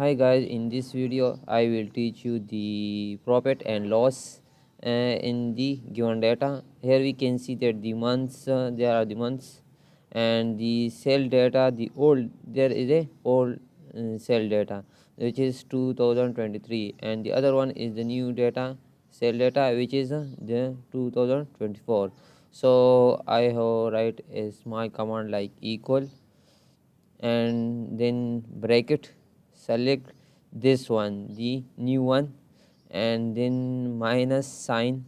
Hi guys, in this video I will teach you the profit and loss in the given data. Here we can see that the months, there are the months, and the cell data, there is a old cell data which is 2023, and the other one is the new data, cell data, which is the 2024. So I have write a small command like equal, and then bracket, select this one, the new one, and then minus sign,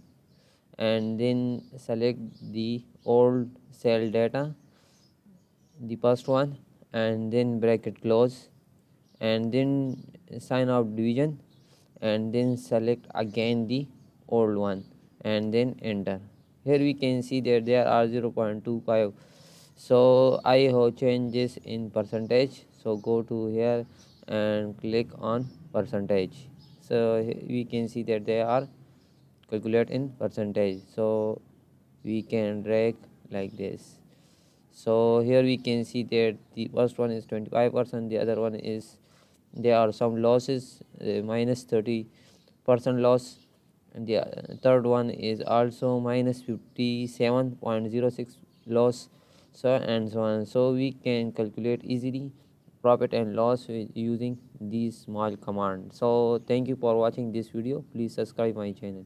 and then select the old cell data, the first one, and then bracket close, and then sign of division, and then select again the old one, and then enter. Here we can see that there are 0.25. So I have changed this in percentage, so go to here and click on percentage. So we can see that they are calculate in percentage, so we can drag like this. So here we can see that the first one is 25%, the other one is, there are some losses, minus 30% loss, and the third one is also minus 57.06 loss, so and so on. So we can calculate easily profit and loss with using these small commands. So thank you for watching this video. Please subscribe my channel.